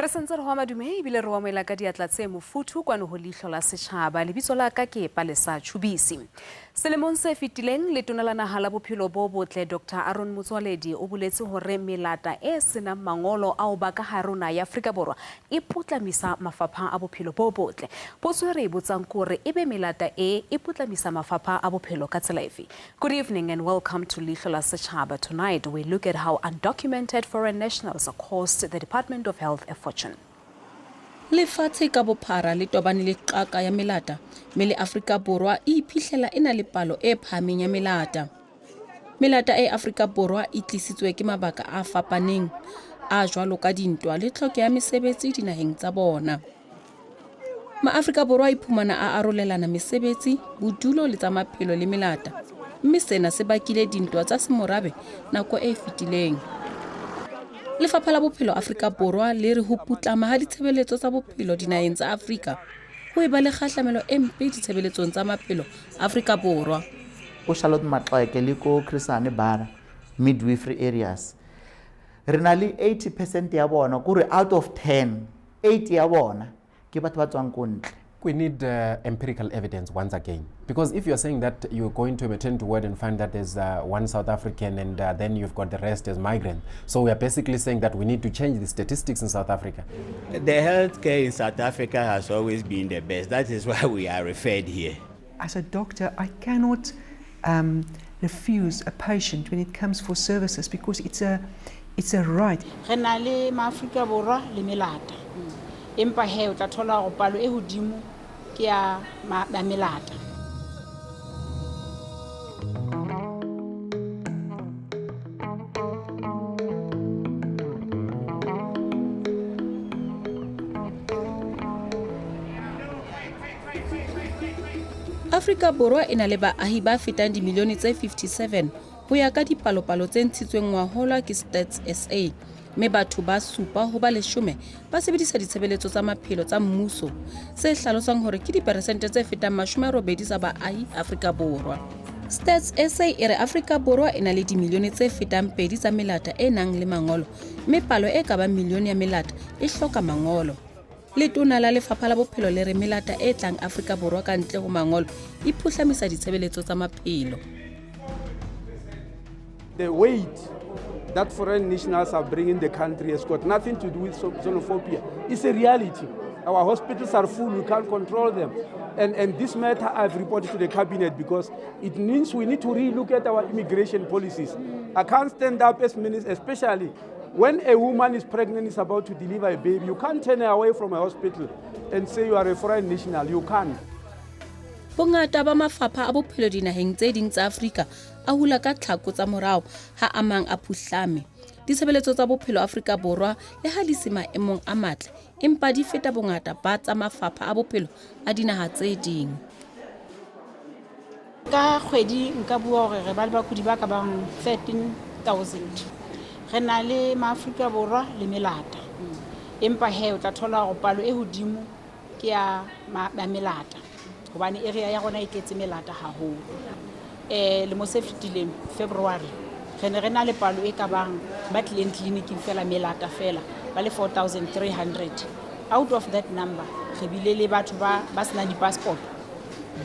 Re sentse re ho madume ebile re wa moela ka diatla tse mofuthu kwano ho Leihlo la Sechaba lebitso la ka ke Palesa Chubisi. Selemong se fetileng letona la naha la bophelo bo botle Dr. Aaron Motsoaledi o boletse hore melata e senang mangolo ao ba ka harona ya Afrika Borwa e putlamisa mafapha a bophelo bo botle. Potso re botsang hore ebe melata e putlamisa mafapha a bophelo ka tsela efe. Good evening and welcome to Leihlo la Sechaba. Tonight we look at how undocumented foreign nationals cost the Department of Health a fortune. Lefatshe ka bophara le tobane le qaka ya melata mele Afrika Borwa e iphihlella ena le palo e phahameng ya melata. Melata e Afrika Borwa e tlisitswe ke mabaka a fapaneng a jwalo ka dintwa le tlhoke ya mesebetsi dinaheng tsa bona. Ma-Afrika Borwa a iphumana a arolelana mesebetsi, bodulo le tsa maphelo le melata. Mme sena se bakile dintwa tsa semorabe nako e fetileng. Lefapha la bophelo Afrika Borwa le re ho putlama ha ditshebeletso tsa bophelo dinaheng tsa Afrika ho eba le kgahlamelo e mpe ditshebeletsong tsa maphelo Afrika Borwa. Ko Charlotte Matleke le ko Chrisane Bara midwifery areas re na le 80% ya bona kore out of 10 8 ya bona ke batho ba tswang ko ntle. We need empirical evidence once again, because if you're saying that you're going to a maternity ward and find that there's one South African and then you've got the rest as migrants, so we are basically saying that we need to change the statistics in South Africa. The healthcare in South Africa has always been the best. That is why we are referred here. As a doctor, I cannot refuse a patient when it comes for services because it's a right. Empa he o tla thola go palo e hodimo ke ya melata. Afrika Borwa ena le baahi ba fetang dimilione tse 57 ho ya ka dipalopalo tse ntshitsweng ngwahola ke Stats SA. Me batho ba supa ho ba 10 ba sebedisa ditshebeletso tsa maphelo tsa mmuso se hlalosang hore ke diperesente tse fetang 80 tsa baahi Afrika Borwa. Stats SA e re Afrika Borwa ena le dimilione tse fetang 2 tsa melata e nang le mangolo, mme palo e ka ba milione ya melata e hloka mangolo. Letona la lefapha la bophelo le re melata e tlang Afrika Borwa ka ntle ho mangolo e phuhlamisa ditshebeletso tsa maphelo. The weight that foreign nationals are bringing the country has got nothing to do with xenophobia. It's a reality. Our hospitals are full, we can't control them. And this matter I've reported to the cabinet because it means we need to relook at our immigration policies. I can't stand up as minister, especially when a woman is pregnant, is about to deliver a baby. You can't turn her away from a hospital and say you are a foreign national. You can't. Bongata ba mafapha a bophelo dinaheng tse ding tsa Afrika a hula ka tlhako tsa morao ha amang a phuhlame. Ditshebeletso tsa bophelo Afrika Borwa le ha di se maemong a matle empa di feta bongata ba tsa mafapha a bophelo a dinaha tse ding. Ka kgwedi nka bua hore re ba le bakudi ba ka bang 13,000. Re na le ma-Afrika Borwa le melata. Empa he o tla thola go palo e hodimo ke ya melata. Hobane area ya rona e tletse melata haholo. Le mo se fetileng February re ne re na le palo e ka bang ba tlileng clinic fela melata fela ba le 4,300. Out of that number re bile le batho ba sena di passport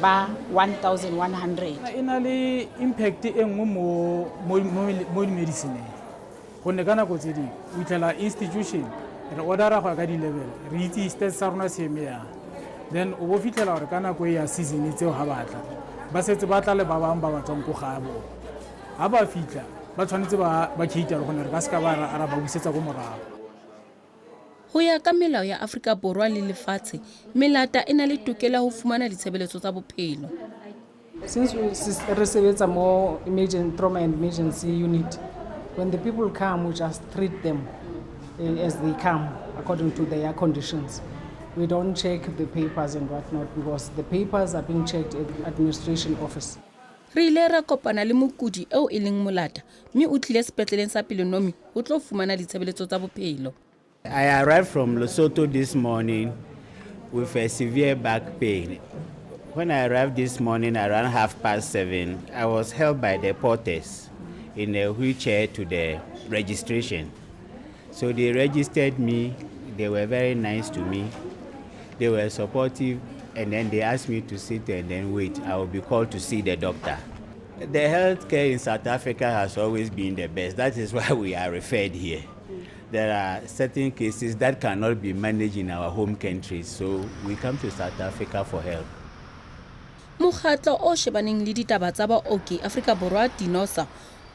ba 1,100. Ena le impact e nngwe mo medicine go ne kana go tse di o itlela institution re ordera go ka di level re itse stats sa rona se emea. Then o bo fitlela hore kana go ya season tseo ha batla ba setse ba tla le ba bang ba batswang go gabo ha ba fitla ba tshwanetse ba cater go ne re ka se ka ba ra ba busetsa go morago. Ho ya ka melao ya Afrika Borwa le lefatshe melata ena le tokela ho fumana ditshebeletso tsa bophelo. Since we sebetsa mo trauma and emergency unit, when the people come we just treat them as they come according to their conditions. We don't check the papers and whatnot because the papers are being checked at the administration office. Re ile ra kopana le mokudi eo e leng molata mme o tlile sepetleleng sa Pelonomi o tlo fumana ditshebeletso tsa bophelo. I arrived from Lesotho this morning with a severe back pain. When I arrived this morning around 7:30, I was helped by the porters in a wheelchair to the registration. So they registered me, They were very nice to me. They were supportive, and then they asked me to sit and then wait. I will be called to see the doctor. The healthcare in South Africa has always been the best. That is why we are referred here. There are certain cases that cannot be managed in our home countries, so we come to South Africa for help. Mokgatlo o shebaneng le ditaba tsa baoki Afrika Borwa Dinosa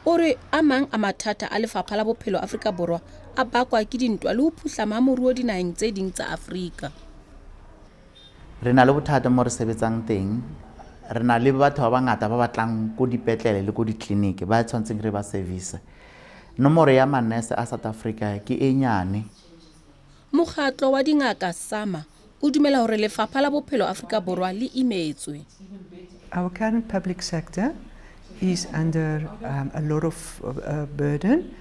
o re a mang a mathata a lefapha la bophelo Afrika Borwa a bakwa ke dintwa le ho phuhlama moruo dinaheng tse ding tsa Afrika. Re na le bothata mo re sebetsang teng. Re na le batho ba bangata ba batlang ko dipetlele le ko ditleliniki ba tshwantseng re ba service. Nomoro ya manese a South Africa ke e nyane. Mokgatlo wa dingaka Sama o dumela hore lefapha la bophelo Afrika Borwa le imetswe. Our current public sector is under a lot of burden.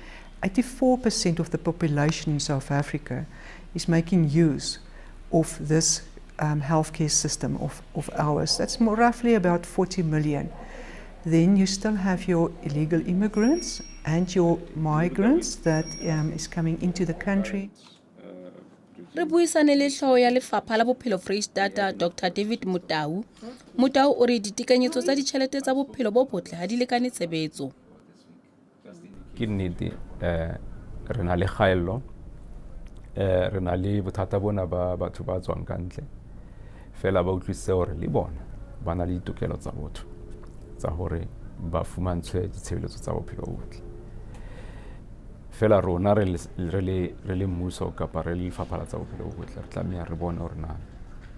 84% of the population in South Africa is making use of this healthcare system of ours. That's roughly about 40 million. Then you still have your illegal immigrants and your migrants that is coming into the country. Re buisane le hlooho ya lefapha la bophelo Freistata Dr. David Mutau. Mutau o re ditekanyetso tsa ditjhelete tsa bophelo bo botle ha di lekane tshebetso. Ke nnete re na le kgaello, re na le bothata bona ba batho ba tswang ka ntle. Fela ba utlwisise hore le bona ba na le ditokelo tsa botho tsa hore ba fumantshwe ditshebeletso tsa bophelo bo botle. Fela rona re le mmuso kapa re le lefapha la tsa bophelo bo botle re tlameha re bone hore na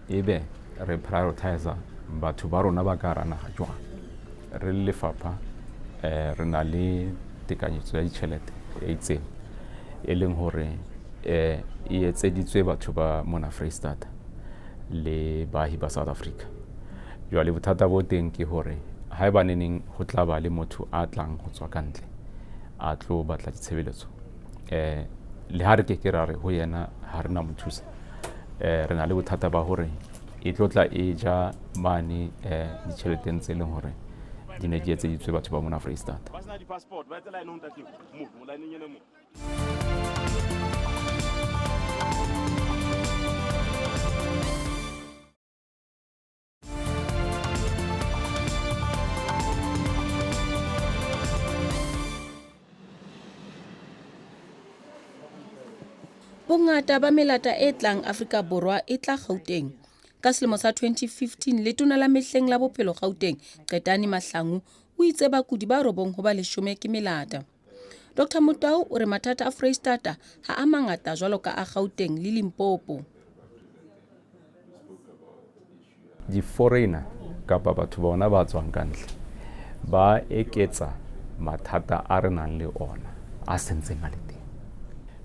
ebe re prioritize batho ba rona ba ka hara naha jwang. Re le lefapha re na le tekanyetso ya ditjhelete e itseng e leng hore e etseditswe batho ba mona Freistata le baahi ba South Africa. Jwale bothata bo teng ke hore haebaneng ho tla ba le motho a tlang ho tswa ka ntle a tlo batla ditshebeletso le ha re ke ra re ho yena ha re na mothusa re na le bothata ba hore e tlo tla e ja mane ditjheleteng tse leng hore di ne di etseditswe batho ba mona Freistata. Bongata ba melata e tlang Afrika Borwa e tla Gauteng. Ka selemo sa 2015 letona la mehleng la bophelo Gauteng Qetani Mahlangu o itse bakudi ba robong ho ba 10 ke melata. Dr. Mutau o re mathata a Freistata ha a mangata jwalo ka a Gauteng le Limpopo. Di foreigner kapa batho bona ba tswang ka ntle ba eketsa mathata a re nang le ona a sentseng a le teng.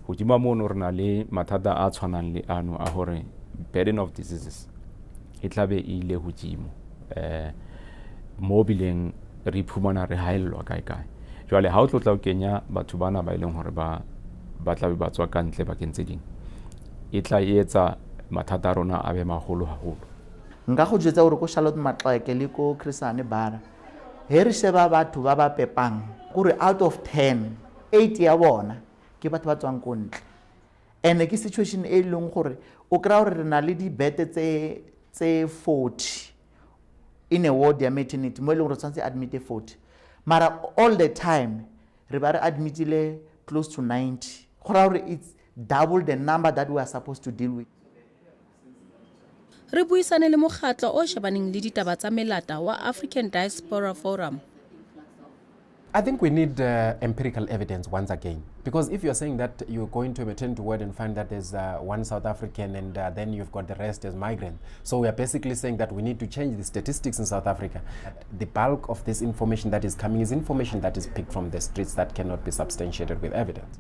Hodima mono re na le mathata a tshwanang le ano a hore burden of diseases e tla be ile hodimo mo bileng re iphumana re haellwa kae. Jwale ha o tlotla o kenya batho bana ba ileng hore ba tla be ba tswa ka ntle ba kentse ding e tla etsa mathata a rona a be maholo haholo. Nka go jwetsa hore ko Charlotte Maxeke le ko Chrisane Bara he re sheba batho ba ba pepang gore out of 10 8 ya bona ke batho ba tswang ko ntle. And ke situation e leng gore o kra hore re na le di bed tse 40 in a ward ya maternity mo leng re tsantse admit 40 mara all the time re ba re admitile close to 90 gore hore it's double the number that we are supposed to deal with. Re buisane le mokgatlo o shebaneng le ditaba tsa melata wa African Diaspora Forum. I think we need empirical evidence once again, because if you're saying that you're going to a maternity ward and find that there's one South African and then you've got the rest as migrants, so we are basically saying that we need to change the statistics in South Africa. The bulk of this information that is coming is information that is picked from the streets that cannot be substantiated with evidence.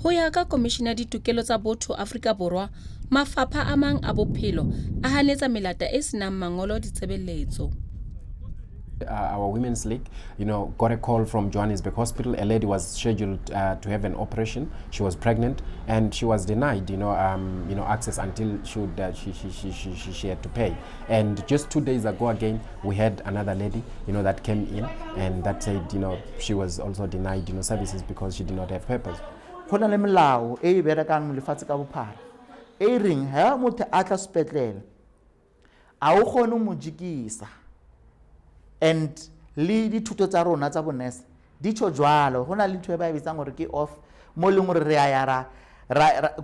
Ho ya ka Commissioner ditokelo tsa botho Afrika Borwa, mafapha a mang a bophelo a hanetsa melata e senang mangolo ditshebeletso. Our Women's League, got a call from Johannesburg Hospital. A lady was scheduled to have an operation. She was pregnant and she was denied, access until she had to pay. And just 2 days ago again, we had another lady, that came in and that said, she was also denied, services because she did not have papers. go na le melao e e berekang lefatshe ka bophara e reng ha motho a tla sepetlele a o kgone mo jikisa and le dithuto tsa rona tsa bonese di tsho jwalo go na le ntho e ba e bitsang gore ke off mo leng gore re a yara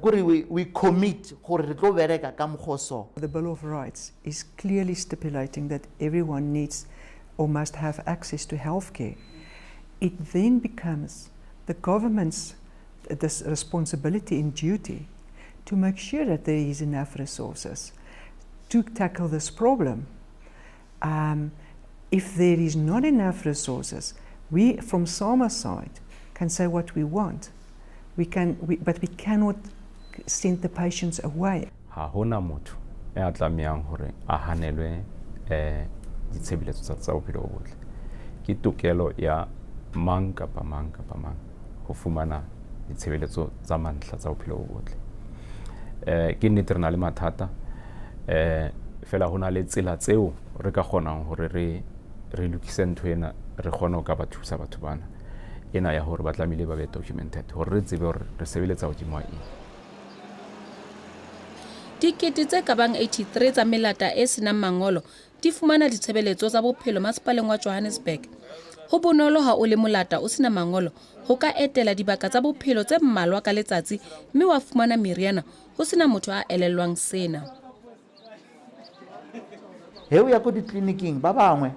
we commit gore re tlo bereka ka moghoso. The Bill of Rights is clearly stipulating that everyone needs or must have access to healthcare. It then becomes the government's this responsibility and duty to make sure that there is enough resources to tackle this problem. If there is not enough resources, we from SAMA side can say what we want. But we cannot send the patients away. Ha hona motho e a tlameang hore a hanelwe ditshebeletso tsa bophelo bo botle. Ke tokelo ya mang kapa mang ho fumana ditshebeletso tsa mantlha tsa bophelo bo botle. Ke nnete re na le mathata fela hona le tsela tseo re ka kgonang hore re lokise ntho ena re kgone ka ba thusa batho bana ena ya hore ba tlamile ba be documented hore re tsebe hore re sebeletsa hodimo eng. Dikete tse ka bang 83 tsa melata e senang mangolo di fumana ditshebeletso tsa bophelo masepaleng wa Johannesburg. Ho bonolo ha o le molata o sena mangolo ho ka etela dibaka tsa bophelo tse mmalwa ka letsatsi mme wa fumana meriana ho sena motho a elellwang sena. He o ya ko ditleliniking ba bangwe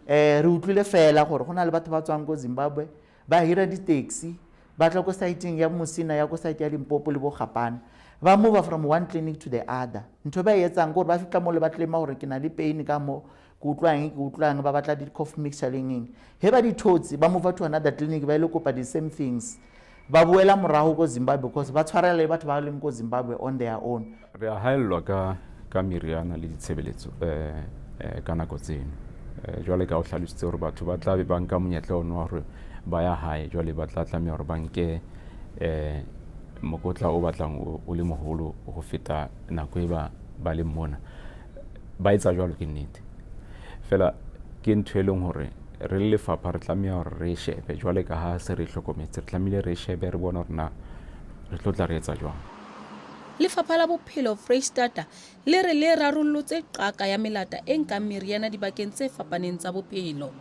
re utlwile fela gore go na le batho ba tswang go Zimbabwe ba hira di-taxi ba tla ko siteng ya Musina ya ko site ya Limpopo le bo Gapane ba move from one clinic to the other. Ntho ba etsang gore ba fika mo le ba tlema gore ke na le pain ka mo ke utlwang ba batla di-cough mixture lengeng he ba di thotsi ba move to another clinic ba ile kopa the same things ba boela morago ko Zimbabwe because ba tshwarela le batho ba leng ko Zimbabwe on their own. Re a haellwa ka meriana le ditshebeletso ka nako tseno jwale ka o hlalositse hore batho ba tla be ba nka monyetla ono hore ba ya hae jwale ba tla tlameha hore ba nke mokotla o batlang o le moholo go feta nako e ba le mona ba etsa jwalo ke nnete fela ke ntho e leng hore re le lefapha re tlameha hore re shebe jwale ka ha se re hlokometse re tlamehile re shebe re bona hore na re tlo tla re etsa jwang. Lefapha la bophelo Freistata le re le rarollotse qaka ya melata e nkang meriana dibakeng tse fapaneng tsa bophelo.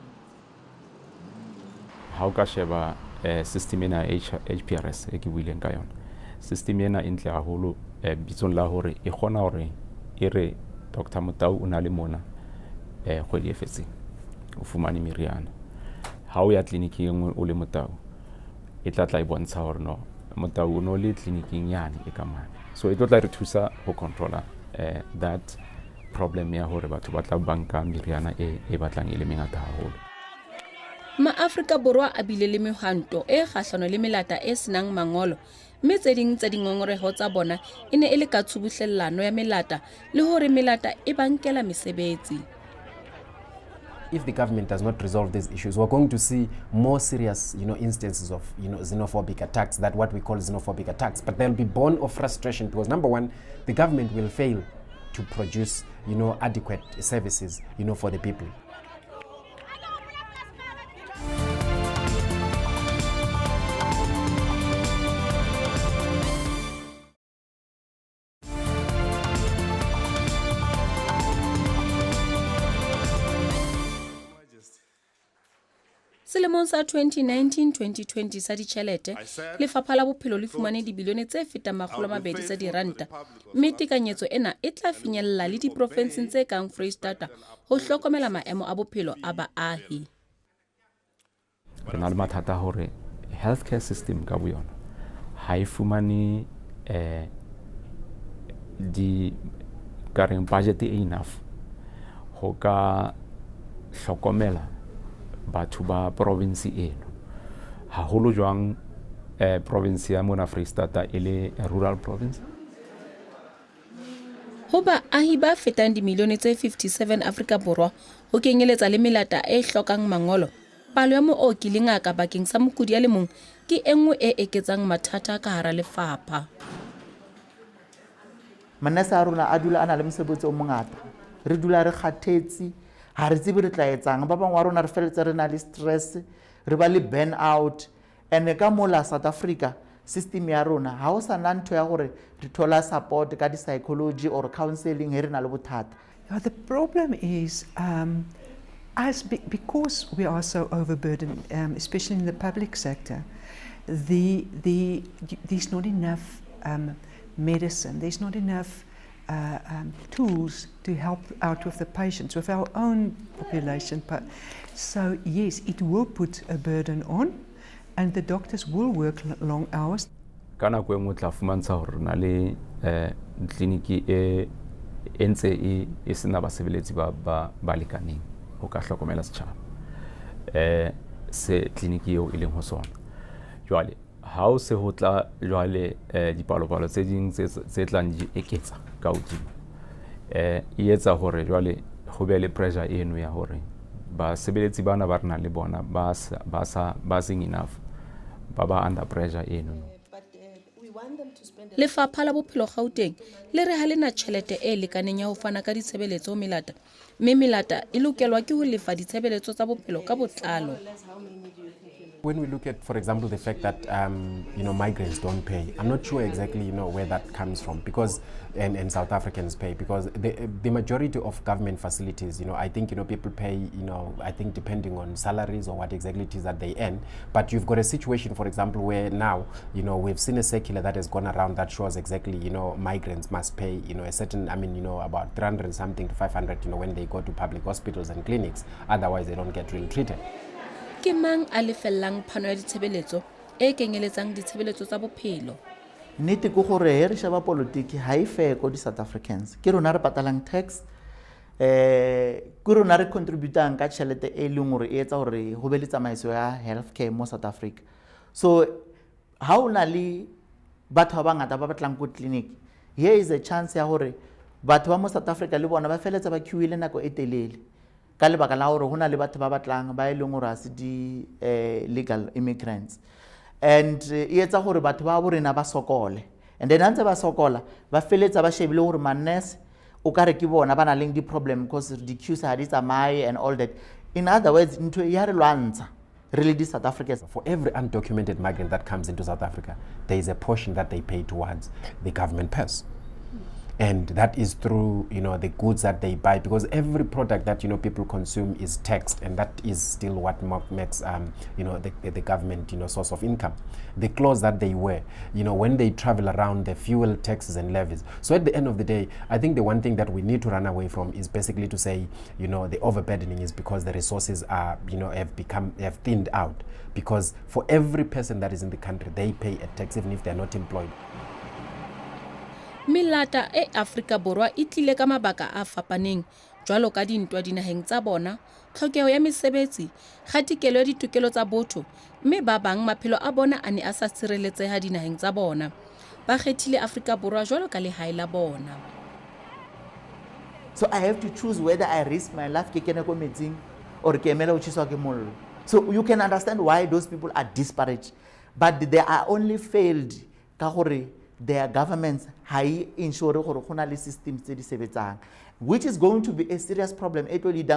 Ha o ka sheba system ena HPRS e ke buileng ka yona system ena e ntle haholo bitsong la hore e kgona hore e re Dr. Motau o na le mona kgwedi e fetseng o fumane meriana ha o ya tleliniking engwe o le Motau e tla e bontsha hore no Motau o no le tleliniking yane e ka mane so e tla re thusa ho controlla that problem ya hore batho ba tla banka meriana e batlang e le mengata haholo. Ma-Afrika Borwa a bile le mehwanto e kgahlano le melata e senang mangolo mme tse ding tsa dingongoreho tsa bona e ne e le ka tshubuhlellano ya melata le hore melata e bankela mesebetsi. If the government does not resolve these issues, we're going to see more serious, instances of, xenophobic attacks, that what we call xenophobic attacks. But they'll be born of frustration because, number one, the government will fail to produce, adequate services, for the people. Selemong sa 2019-2020 sa ditjhelete lefapha la bophelo le fumane dibilione tse fetang R200 tsa diranta mme tekanyetso ena e tla finyella le diprofenseng tse kang Freistata ho hlokomela maemo a bophelo a baahi. Re na le mathata hore healthcare system ka boyona ha e fumane di kareng budget enough ho ka hlokomela batho ba province eno haholo jwang province ya mona Freistata e le rural province. Ho baahi ba fetang dimilione tse 57 Afrika Borwa ho kenyeletsa le melata e hlokang mangolo palo ya mooki le ngaka bakeng sa mokudi ya le mong ke enngwe e eketsang mathata ka hara lefapha. Manese a rona a dula a na le mosebetsi o mongata re dula re kgathetse ha re tsebe re tla etsang ba bang wa rona re feletse re na le stress re ba le burn out and ka mola South Africa system ya rona ha o sa na ntho ya gore re thola support ka di psychology or counseling he re na le bothata. Yeah, the problem is because we are so overburdened, especially in the public sector, there's not enough medicine, there's not enough tools to help out with the patients, with our own population. So yes, it will put a burden on, and the doctors will work long hours. Kana kwe mutla fumansa hore na le kliniki e ntse e sena basebeletsi ba lekaneng ho ka hlokomela setjhaba se kliniki eo e leng ho sona. Jwale ha o se ho tla jwale dipalopalo tse ding tse tlang di eketsa ka hodimo e etsa hore jwale ho be le pressure eno ya hore basebeletsi bana ba rena le bona ba sing enough ba under pressure eno. Lefapha la Bophelo Gauteng le re ha lena tjhelete e lekaneng ya ho fana ka ditshebeletso ho melata, mme melata e lokelwa ke ho lefa ditshebeletso tsa bophelo ka botlalo. When we look at, for example, the fact that migrants don't pay, I'm not sure exactly where that comes from, because and South Africans pay, because the majority of government facilities, I think people pay, I think depending on salaries or what exactly it is that they earn. But you've got a situation, for example, where now we've seen a circular that has gone around that shows exactly migrants must pay a certain, about 300 something to 500 when they go to public hospitals and clinics, otherwise they don't get really treated. Ke mang a lefellang phano ya ditshebeletso e kenyeletsang ditshebeletso tsa bophelo? Nnete ke gore he re sheba politiki ha e fair ko di South Africans. Ke rona re patalang tax, ke rona re contributang ka tšhelete e leng gore e etsa gore ho be le tsamaiso ya healthcare mo South Africa. So ha o na le batho ba bangata ba batlang ko clinic, here is a chance ya gore batho ba mo South Africa le bona ba feletsa ba queuile nako e telele. Ka lebaka la gore hona le batho ba batlang ba e leng gore a se di legal immigrants, and e etsa gore batho ba borena ba sokole, and then antse ba sokola ba feletsa ba shebile gore manese o ka re ke bona ba na leng di problem because di queues ha di tsamaye and all that. In other words, ntho ya re lwantsha really di South Africans. For every undocumented migrant that comes into South Africa, there is a portion that they pay towards the government purse. And that is through the goods that they buy, because every product that people consume is taxed, and that is still what makes the government source of income. The clothes that they wear, when they travel around, the fuel, taxes and levies. So at the end of the day, I think the one thing that we need to run away from is basically to say the overburdening is because the resources are have thinned out, because for every person that is in the country they pay a tax even if they are not employed. Melata e Afrika Borwa e tlile ka mabaka a fapaneng jwalo ka dintwa dinaheng tsa bona, tlhokeho ya mesebetsi, kgatikelo ya ditokelo tsa botho, mme ba bang maphelo a bona a ne a sa tshireletseha dinaheng tsa bona. Ba kgethile Afrika Borwa jwalo ka lehae la bona. So I have to choose whether I risk my life ke kene ko metsing or ke emela ho tjhiswa ke mollo. So you can understand why those people are disparate, but they are only failed ka gore their governments high ensure gore gona le systems tse di sebetsang, which is going to be a serious problem. It will lead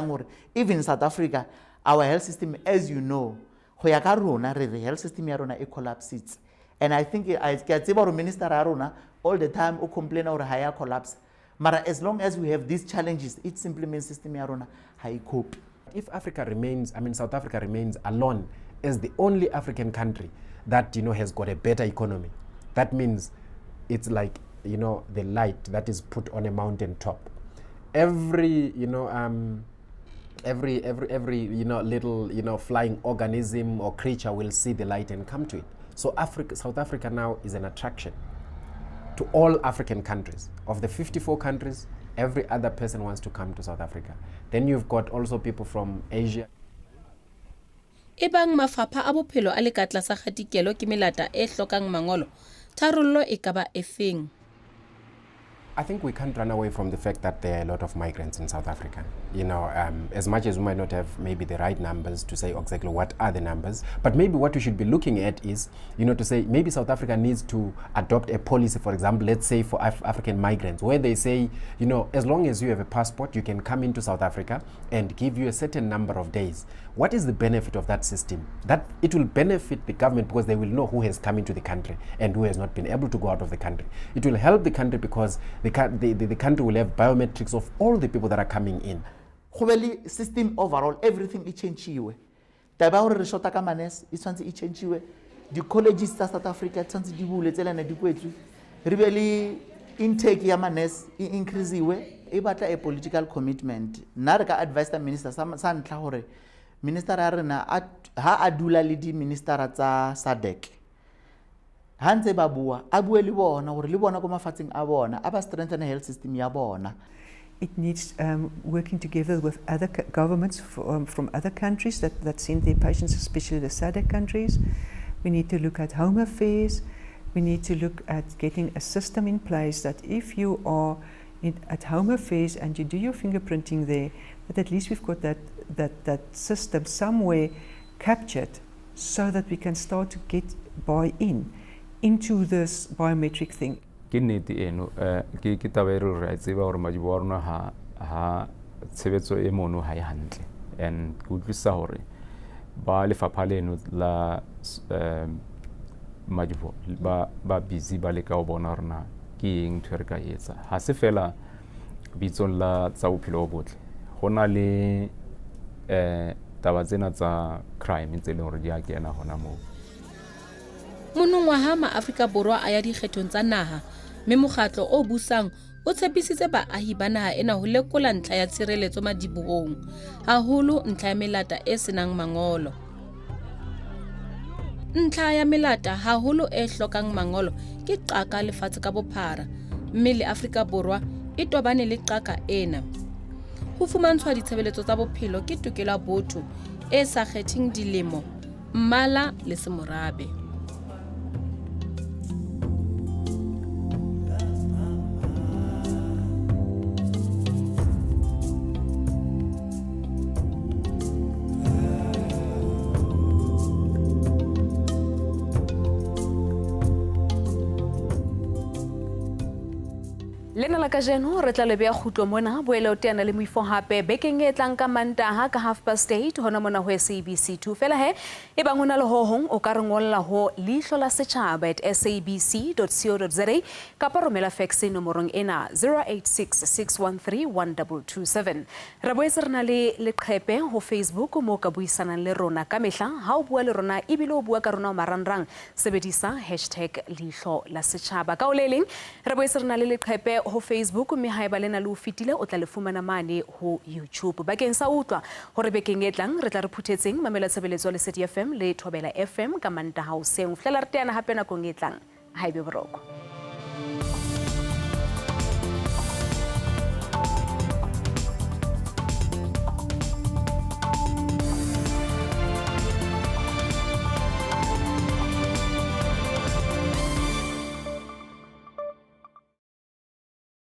even in South Africa, our health system, as you know, go ya ka rona re health system ya rona e collapses, and I think I ke tseba gore minister ya rona all the time o complain gore higher collapse, mara as long as we have these challenges, it simply means system ya rona high cope. If Africa remains, South Africa remains alone as the only African country that has got a better economy, that means it's like the light that is put on a mountain top. Every little flying organism or creature will see the light and come to it. So South Africa now is an attraction to all African countries. Of the 54 countries, every other person wants to come to South Africa. Then you've got also people from Asia. Ebang mafapha a bophelo a le ka tlasa kgatikelo ke melata e hlokang mangolo, tharollo e ka ba efeng? I think we can't run away from the fact that there are a lot of migrants in South Africa. you know, as much as we might not have maybe the right numbers to say exactly what are the numbers, but maybe what we should be looking at is, you know, to say maybe South Africa needs to adopt a policy, for example, let's say for African migrants, where they say, you know, as long as you have a passport, you can come into South Africa and give you a certain number of days. What is the benefit of that system? That it will benefit the government because they will know who has come into the country and who has not been able to go out of the country. It will help the country because the country will have biometrics of all the people that are coming in. System overall, everything is changiwe. Taba hore re shota ka manes e tshwantse e changiwe. Di colleges tsa South Africa tshwantse di bule tselana di kwetswe. Re be le intake ya manes e increaseiwe. E batla a political commitment. Na re ka advise the minister sa ntla hore minister a rena ha adula le di minister tsa SADC. Ha ntse ba bua a bue le bona hore le bona ko mafatsheng a bona a ba strengthen health system ya bona. It needs working together with other governments from other countries that send their patients, especially the SADC countries. We need to look at Home Affairs. We need to look at getting a system in place that if you are at Home Affairs and you do your fingerprinting there, that at least we've got that system somewhere captured so that we can start to get buy-in into this biometric thing. Ke nnete eno ke taba e re tseba gore majibo a rona ha tshebetso e mono ha e hantle, and ke utlwisa gore ba lefapha leno la majibo ba busy ba le ka o bona rona ke eng ntho re ka etsa. Ha se fela bitsong la tsa bophelo bo botle, go na le taba tsena tsa crime tse leng gore di a kena gona moo. Monongwaha ma-Afrika Borwa a ya dikgethong tsa naha, mme mokgatlo o busang o tshepisitse baahi ba naha ena ho lekola ntlha ya tshireletso madibohong, haholo ntlha ya melata e senang mangolo. Ntlha ya melata haholo e hlokang mangolo ke qaka lefatshe ka bophara, mme le Afrika Borwa e tobane le qaka ena. Ho fumantshwa ditshebeletso tsa bophelo ke tokelo ya botho e sa kgetheng dilemo, mmala le semorabe. Lena la kajeno re tla lebea khutlo mona boele o teana le moifo hape bekeng e tlang ka Mantaha ka 8:30 hona mona ho SABC2 fela he e bang hona le ho hong o ka re ngolla ho Leihlo la Sechaba @sabc.co.za kapa romela fax nomorong ena 0866131227. Re boetse re na le leqhepe ho Facebook mo ka buisanang le rona ka mehla ha o bua le rona e bile o bua ka rona marangrang sebedisa #Leihlo la Sechaba. Ka o le leng re boetse re na le leqhepe ho Facebook mme ha eba lena le o fitile o tla le fumana mane ho YouTube. Bakeng sa utlwa hore bekeng e tlang re tla re phuthetseng mamela tshebeletso le City FM le Thobela FM ka Mantaha hoseng. Flela re teana hape nakong e tlang. Ha ebe boroko.